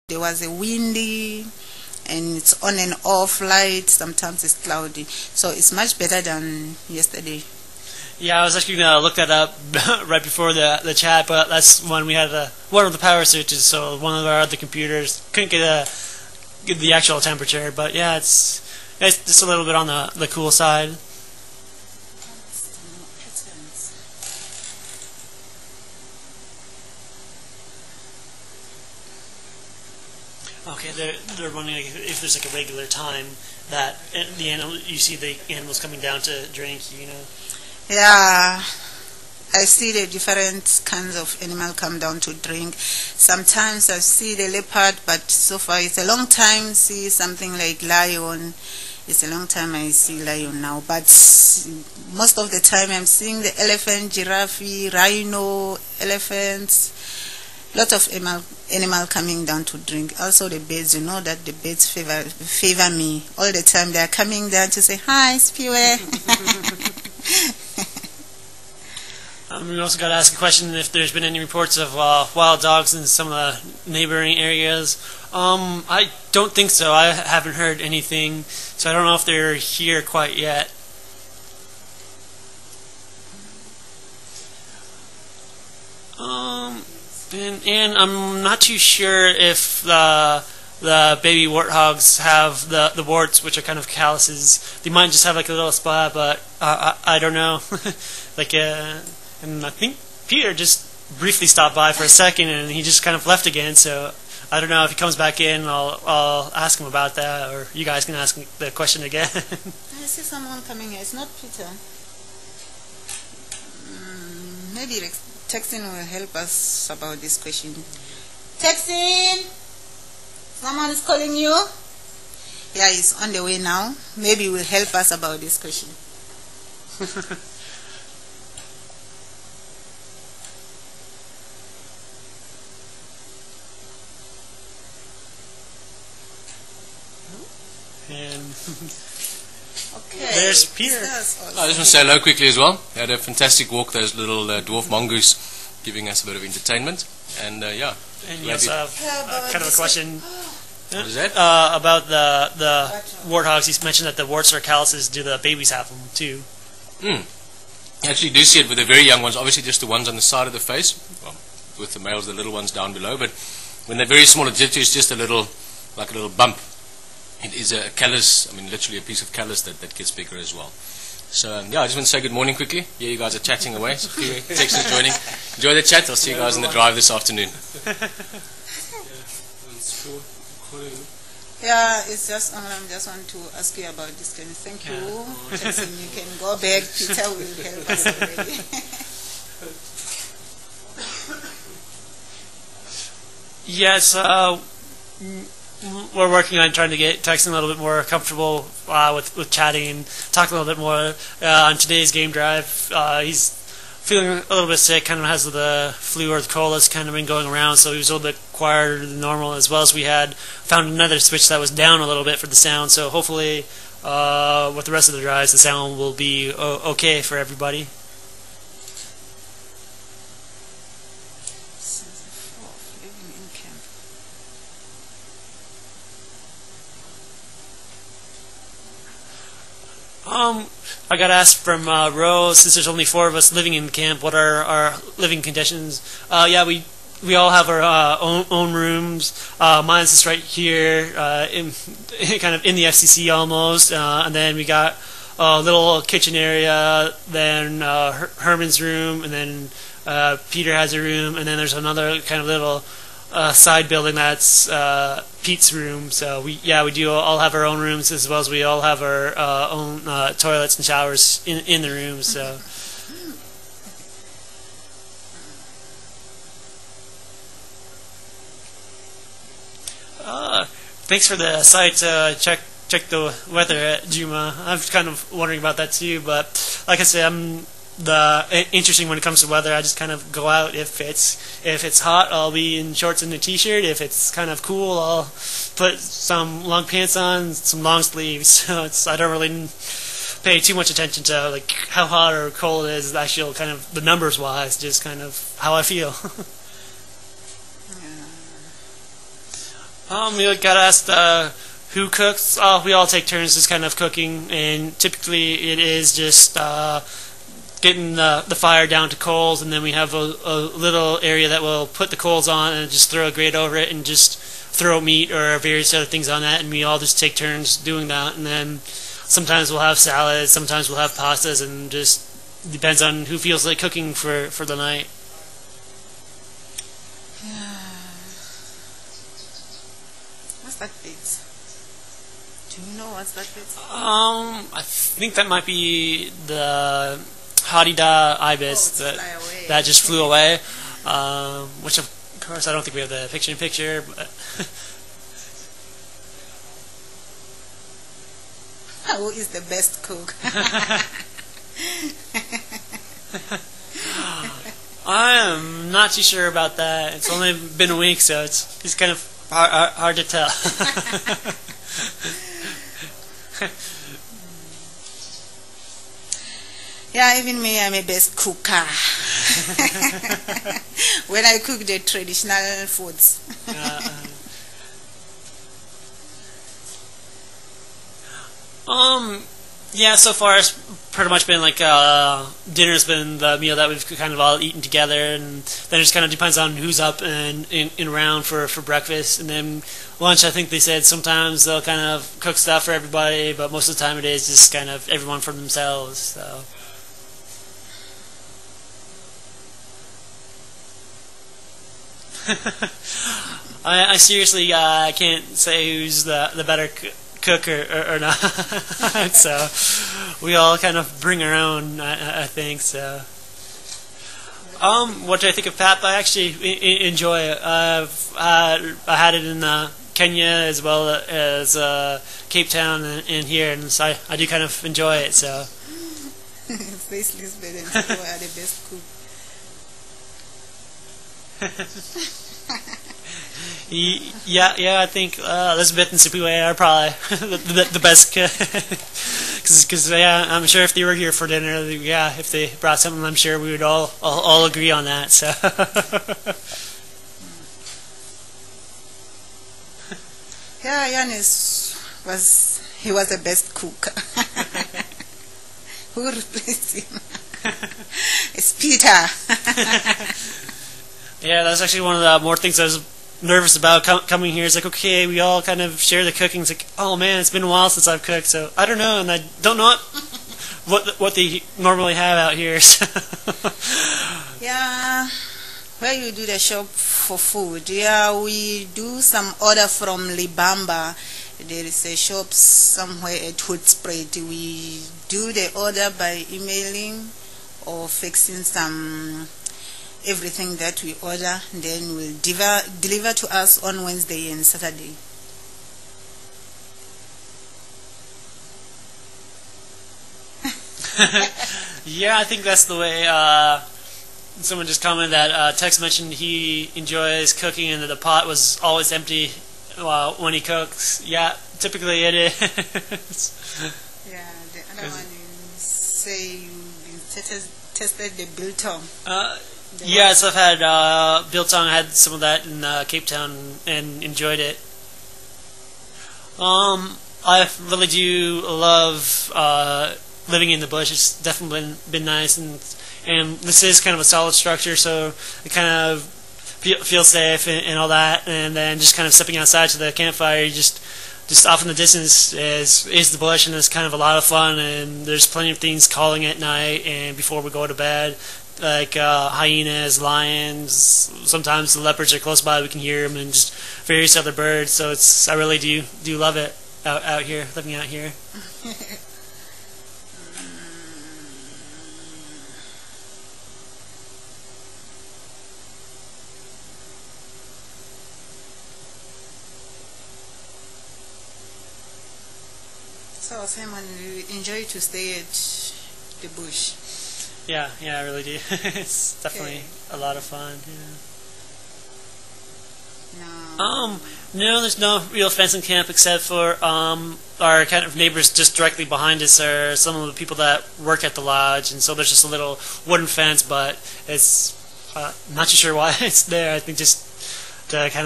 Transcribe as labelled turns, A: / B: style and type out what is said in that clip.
A: There was a windy and it's on and off light. Sometimes it's cloudy. So it's much better than yesterday.
B: Yeah, I was actually going to look that up right before the chat, but that's when we had one of the power switches, so one of our other computers couldn't get the actual temperature. But yeah, it's just a little bit on the cool side. Okay, they're wondering if there's like a regular time that you see the animals coming down to drink,
A: Yeah, I see the different kinds of animal come down to drink. Sometimes I see the leopard, but so far it's a long time see something like lion. It's a long time I see lion now, but most of the time I'm seeing the elephant, giraffe, rhino, elephants. Lot of animal coming down to drink. Also the birds, you know that the birds favor me all the time. They are coming down to say hi, Spiwe.
B: We also got to ask a question if there's been any reports of wild dogs in some of the neighboring areas. I don't think so. I haven't heard anything, so I don't know if they're here quite yet. And I'm not too sure if the baby warthogs have the warts, which are kind of calluses. They might just have like a little spot, but I don't know. And I think Peter just briefly stopped by for a second, and he just kind of left again. So I don't know if he comes back in. I'll ask him about that, or you guys can ask me the question again.
A: I see someone coming here. It's not Peter. Maybe texting will help us about this question. Texting! Someone is calling you? Yeah, he's on the way now. Maybe he will help us about this question.
B: And
A: okay.
B: There's Peter.
C: I just want to say hello quickly as well. We had a fantastic walk, those little dwarf mongoose giving us a bit of entertainment. And yeah.
B: And you also have kind of a question.
C: What is that?
B: About the warthogs. He mentioned that the warts or calluses. Do the babies have them too?
C: You actually do see it with the very young ones. Obviously just the ones on the side of the face. Well, with the males, the little ones down below. But when they're very small, it's just a little, like a little bump. It is a callus, I mean literally a piece of callus that gets bigger as well. So yeah, I just want to say good morning quickly. Yeah, you guys are chatting away. So Texas joining. Enjoy the chat. I'll see you guys on the drive this afternoon.
A: Yeah, it's just I just want to ask you about this kind. Thank you. Jackson, you can go back. Peter will help us already.
B: Yes, we're working on trying to get Texan a little bit more comfortable with chatting and talking a little bit more on today's game drive. He's feeling a little bit sick, kind of has the flu or the cold that's kind of been going around, so he was a little bit quieter than normal, as well as we had found another switch that was down a little bit for the sound, so hopefully with the rest of the drives the sound will be okay for everybody. I got asked from Rose, since there's only 4 of us living in camp, what are our living conditions? Yeah, we all have our own rooms. Mine's just right here, kind of in the FCC almost, and then we got a little kitchen area, then Herman's room, and then Peter has a room, and then there's another kind of little side building that's Pete's room. So we do all have our own rooms, as well as we all have our own toilets and showers in the rooms. So thanks for the site. Check the weather at Juma. I'm kind of wondering about that too, but like I said, I'm interesting when it comes to weather. I just kind of go out. If it's hot, I'll be in shorts and a t-shirt. If it's kind of cool, I'll put some long pants on, some long sleeves. So I don't really pay too much attention to like how hot or cold it is. Actually, kind of the numbers wise, just kind of how I feel. We got asked who cooks. We all take turns just kind of cooking, and typically it is just getting the fire down to coals, and then we have a little area that we'll put the coals on and just throw a grate over it and just throw meat or various other things on that, and we all just take turns doing that. And then sometimes we'll have salads, sometimes we'll have pastas, and just depends on who feels like cooking for the night.
A: What's that bit? Do you know what's that bit?
B: I think that might be the Hadida ibis that just flew away, which of course I don't think we have the picture-in-picture, but
A: who is the best cook?
B: I am not too sure about that. It's only been a week, so it's kind of hard to tell.
A: Yeah, even me, I'm a best cooker. When I cook the traditional foods.
B: Yeah, so far it's pretty much been like dinner's been the meal that we've kind of all eaten together, and then it just kind of depends on who's up and around for breakfast. And then lunch, I think they said sometimes they'll kind of cook stuff for everybody, but most of the time it is just kind of everyone for themselves. So. I seriously can't say who's the better cook or not. So we all kind of bring our own, I think. So what do I think of pap? I actually enjoy it. I had it in Kenya as well as Cape Town and here, and so I do kind of enjoy it. So
A: Faceless parents who are the best cook.
B: Yeah, I think Elizabeth and Sipiwe are probably the best, because yeah, I'm sure if they were here for dinner, yeah, if they brought something, I'm sure we would all agree on that. So.
A: Yeah, Yanis was the best cook. Who replaced him? It's Peter.
B: Yeah, that's actually one of the more things I was nervous about coming here. It's like, okay, we all kind of share the cooking. It's like, oh man, it's been a while since I've cooked, so I don't know, and I don't know what they normally have out here. So.
A: Yeah, where you do the shop for food. Yeah, we do some order from Libamba. There is a shop somewhere at Hoodspray. We do the order by emailing or fixing some everything that we order, then will deliver to us on Wednesday and Saturday.
B: Yeah, I think that's the way. Someone just commented that Tex mentioned he enjoys cooking and that the pot was always empty when he cooks. Yeah, typically it is.
A: Yeah, the other one is say you tested the biltong.
B: Yes, I've had biltong. I had some of that in Cape Town and enjoyed it. I really do love living in the bush. It's definitely been nice, and this is kind of a solid structure, so it kind of feel safe and all that. And then just kind of stepping outside to the campfire, you just off in the distance is the bush, and it's kind of a lot of fun. And there's plenty of things calling at night and before we go to bed. Like hyenas, lions, sometimes the leopards are close by, we can hear them, and just various other birds. So I really do love it out here, living out here.
A: So Simon, you enjoy to stay at the bush?
B: Yeah, I really do. It's definitely a lot of fun. Yeah. No, there's no real fencing camp except for our kind of neighbors just directly behind us are some of the people that work at the lodge, and so there's just a little wooden fence, but it's not too sure why it's there. I think just to kind of